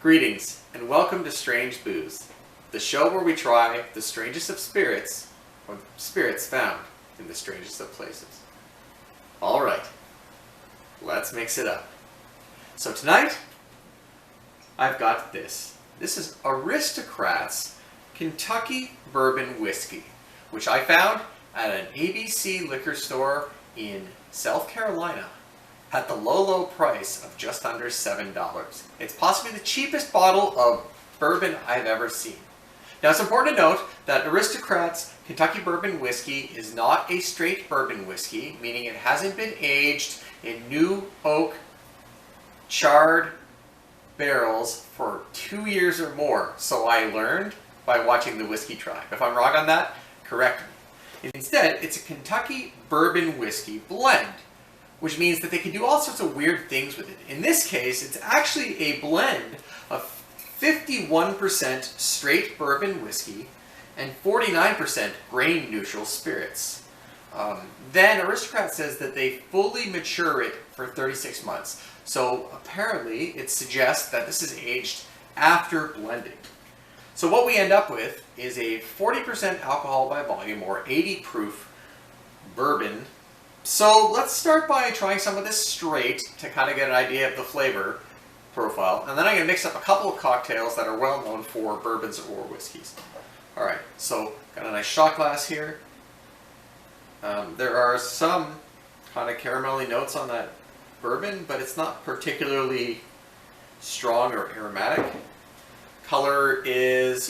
Greetings and welcome to Strange Booze, the show where we try the strangest of spirits, or spirits found in the strangest of places. Alright, let's mix it up. So tonight, I've got this. This is Aristocrat's Kentucky Bourbon Whiskey, which I found at an ABC liquor store in South Carolina at the low price of just under $7. It's possibly the cheapest bottle of bourbon I've ever seen. Now it's important to note that Aristocrat's Kentucky Bourbon Whiskey is not a straight bourbon whiskey, meaning it hasn't been aged in new oak charred barrels for 2 years or more, so I learned by watching the Whiskey Tribe. If I'm wrong on that, correct me. Instead, it's a Kentucky Bourbon Whiskey blend, which means that they can do all sorts of weird things with it. In this case, it's actually a blend of 51% straight bourbon whiskey and 49% grain-neutral spirits. Then Aristocrat says that they fully mature it for 36 months. So apparently it suggests that this is aged after blending. So what we end up with is a 40% alcohol by volume or 80 proof bourbon. So let's start by trying some of this straight to kind of get an idea of the flavor profile. And then I'm going to mix up a couple of cocktails that are well known for bourbons or whiskeys. Alright, so got a nice shot glass here. There are some kind of caramelly notes on that bourbon, but it's not particularly strong or aromatic. Color is,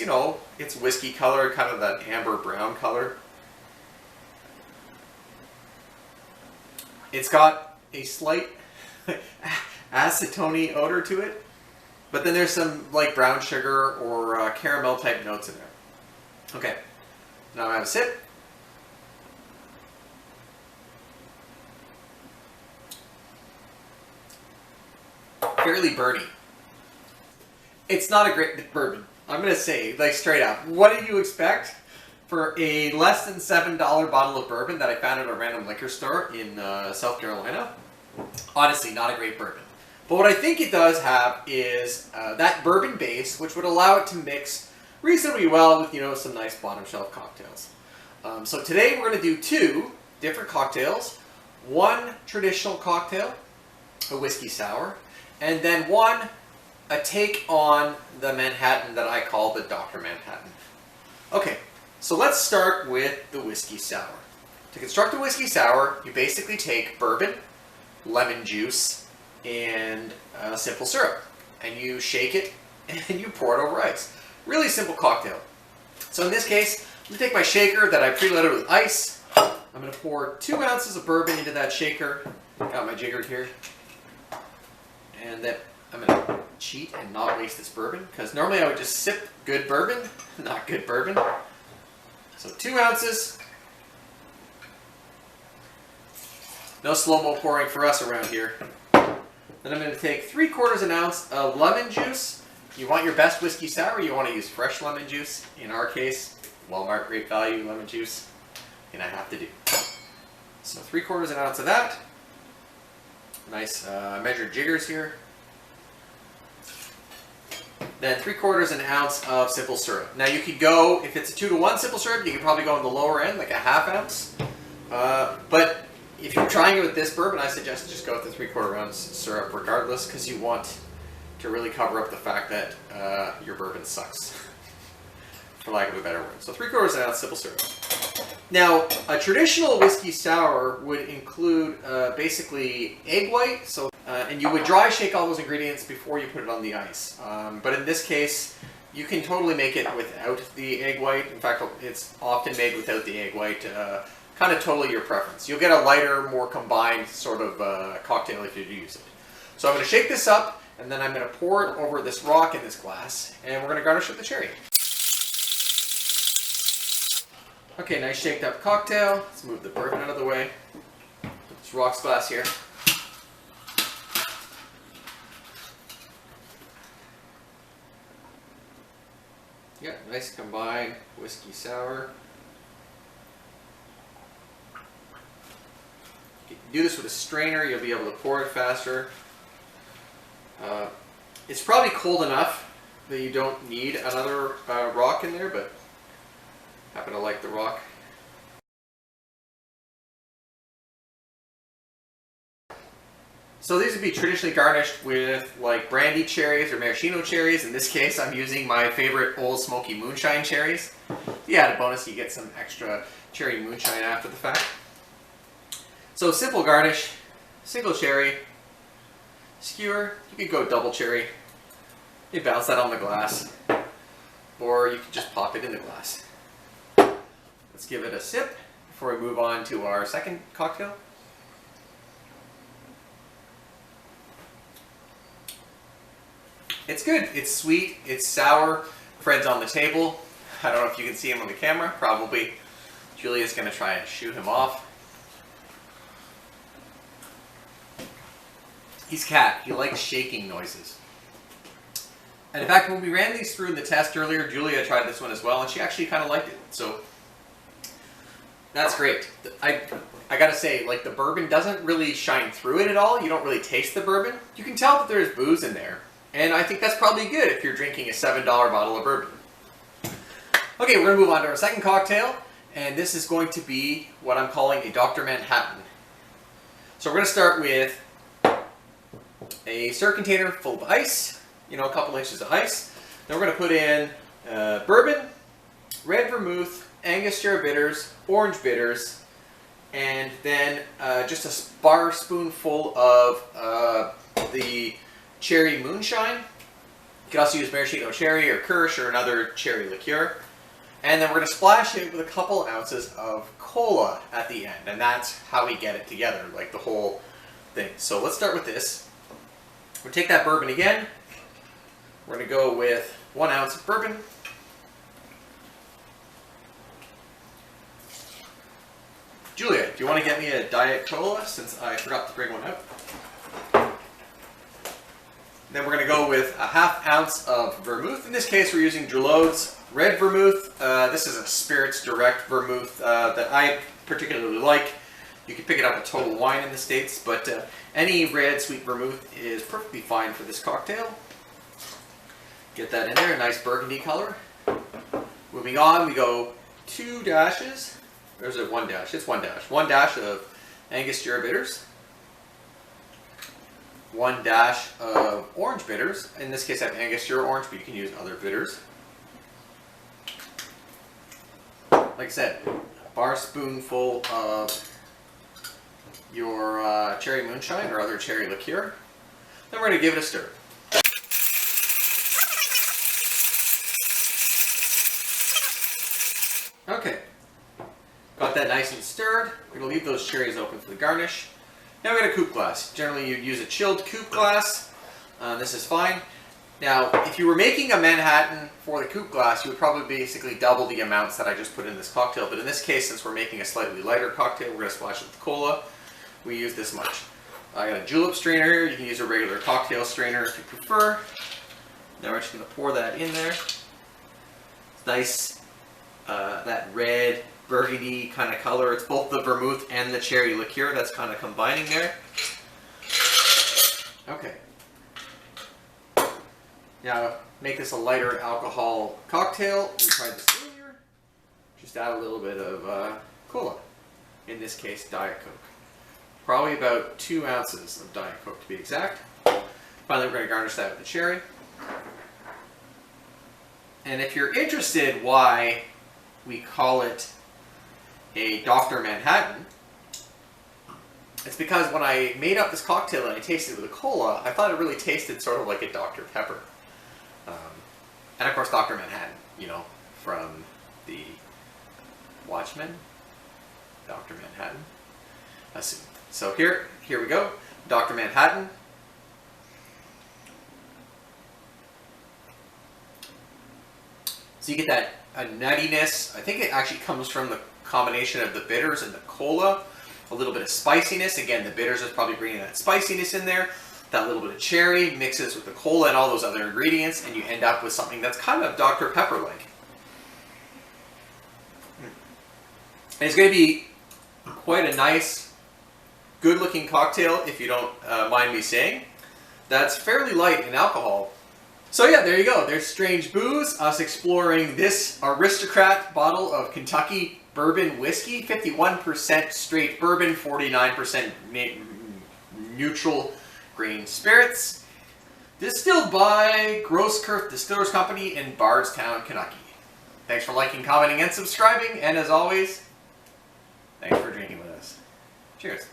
it's whiskey color, kind of that amber brown color. It's got a slight acetone odor to it, but then there's some like brown sugar or caramel type notes in there. Okay, now I'm gonna have a sip. Fairly burny. It's not a great bourbon. I'm gonna say, like straight up, what did you expect for a less than $7 bottle of bourbon that I found at a random liquor store in South Carolina? Honestly, not a great bourbon. But what I think it does have is that bourbon base, which would allow it to mix reasonably well with, some nice bottom shelf cocktails. So today we're going to do two different cocktails. One traditional cocktail, a whiskey sour, and then a take on the Manhattan that I call the Dr. Manhattan. Okay. So let's start with the whiskey sour. To construct a whiskey sour, you basically take bourbon, lemon juice, and simple syrup. And you shake it and you pour it over ice. Really simple cocktail. So in this case, I'm going to take my shaker that I preloaded with ice. I'm going to pour 2 ounces of bourbon into that shaker. Got my jigger here. And then I'm going to cheat and not waste this bourbon, because normally I would just sip good bourbon, not good bourbon. So 2 ounces. No slow-mo pouring for us around here. Then I'm going to take 3/4 an ounce of lemon juice. You want your best whiskey sour, you want to use fresh lemon juice. In our case, Walmart Great Value lemon juice. And I have to do. So 3/4 an ounce of that. Nice measured jiggers here. Then 3/4 an ounce of simple syrup. Now you could go, if it's a 2-to-1 simple syrup, you could probably go on the lower end, like a 1/2 ounce. But if you're trying it with this bourbon, I suggest just go with the 3/4 ounce syrup regardless, because you want to really cover up the fact that your bourbon sucks, for lack of a better word. So 3/4 an ounce simple syrup. Now, a traditional whiskey sour would include basically egg white, and you would dry shake all those ingredients before you put it on the ice. But in this case, you can totally make it without the egg white. In fact, it's often made without the egg white. Kind of totally your preference. You'll get a lighter, more combined sort of cocktail if you do use it. So I'm going to shake this up, and then I'm going to pour it over this rock in this glass, and we're going to garnish with the cherry. Okay, nice shaked up cocktail. Let's move the bourbon out of the way. Put this rocks glass here. Yeah, nice combined whiskey sour. You can do this with a strainer, you'll be able to pour it faster. It's probably cold enough that you don't need another rock in there, but I happen to like the rock. So these would be traditionally garnished with like brandy cherries or maraschino cherries. In this case, I'm using my favorite Old Smoky Moonshine cherries. The added bonus, you get some extra cherry moonshine after the fact. So simple garnish, single cherry, skewer. You could go double cherry. You bounce that on the glass, or you could just pop it in the glass. Let's give it a sip before we move on to our second cocktail. It's good. It's sweet. It's sour. Fred's on the table. I don't know if you can see him on the camera. Probably. Julia's going to try and shoo him off. He's cat. He likes shaking noises. And in fact, when we ran these through the test earlier, Julia tried this one as well, and she actually kind of liked it. So that's great. I gotta say, like, the bourbon doesn't really shine through it at all. You don't really taste the bourbon. You can tell that there's booze in there. And I think that's probably good if you're drinking a $7 bottle of bourbon. Okay, we're going to move on to our second cocktail. And this is going to be what I'm calling a Dr. Manhattan. So we're going to start with a stir container full of ice. You know, a couple inches of ice. Then we're going to put in bourbon, red vermouth, Angostura bitters, orange bitters, and then just a bar spoonful of the cherry moonshine. You can also use maraschino cherry or kirsch or another cherry liqueur. And then we're going to splash it with a couple ounces of cola at the end. And that's how we get it together, like the whole thing. So let's start with this. We'll take that bourbon again. We're going to go with 1 ounce of bourbon. Julia, do you want to get me a Diet Cola since I forgot to bring one out? Then we're going to go with a ½ ounce of vermouth. In this case, we're using Drouot's red vermouth. This is a Spirits Direct vermouth that I particularly like. You can pick it up at Total Wine in the States, but any red sweet vermouth is perfectly fine for this cocktail. Get that in there, a nice burgundy color. Moving on, we go 2 dashes. Or is it 1 dash? It's 1 dash. 1 dash of Angostura bitters. 1 dash of orange bitters. In this case I have Angostura orange, but you can use other bitters. Like I said, a bar spoonful of your cherry moonshine or other cherry liqueur. Then we're going to give it a stir. Okay, got that nice and stirred. We're going to leave those cherries open for the garnish. Now we got a coupe glass. Generally you'd use a chilled coupe glass. This is fine. Now if you were making a Manhattan for the coupe glass, you would probably basically double the amounts that I just put in this cocktail. But in this case, since we're making a slightly lighter cocktail, we're going to splash it with cola. We use this much. I got a julep strainer here. You can use a regular cocktail strainer if you prefer. Now we're just going to pour that in there. It's nice, that red burgundy kind of color. It's both the vermouth and the cherry liqueur that's kind of combining there. Okay. Now, make this a lighter alcohol cocktail. We tried this earlier. Just add a little bit of cola. In this case, Diet Coke. Probably about 2 ounces of Diet Coke to be exact. Finally, we're going to garnish that with the cherry. And if you're interested why we call it a Dr. Manhattan, it's because when I made up this cocktail and I tasted it with a cola, I thought it really tasted sort of like a Dr. Pepper. And of course Dr. Manhattan, you know, from the Watchmen, Dr. Manhattan. So here we go, Dr. Manhattan. So you get that a nuttiness. I think it actually comes from the combination of the bitters and the cola. A little bit of spiciness. Again, the bitters is probably bringing that spiciness in there. That little bit of cherry mixes with the cola and all those other ingredients, and you end up with something that's kind of Dr. Pepper-like. And it's going to be quite a nice, good-looking cocktail, if you don't mind me saying. That's fairly light in alcohol. So yeah, there you go. There's Strange Booze, us exploring this Aristocrat bottle of Kentucky Bourbon Whiskey, 51% straight bourbon, 49% neutral grain spirits, distilled by Grosscurth Distillers Company in Bardstown, Kentucky. Thanks for liking, commenting, and subscribing, and as always, thanks for drinking with us. Cheers.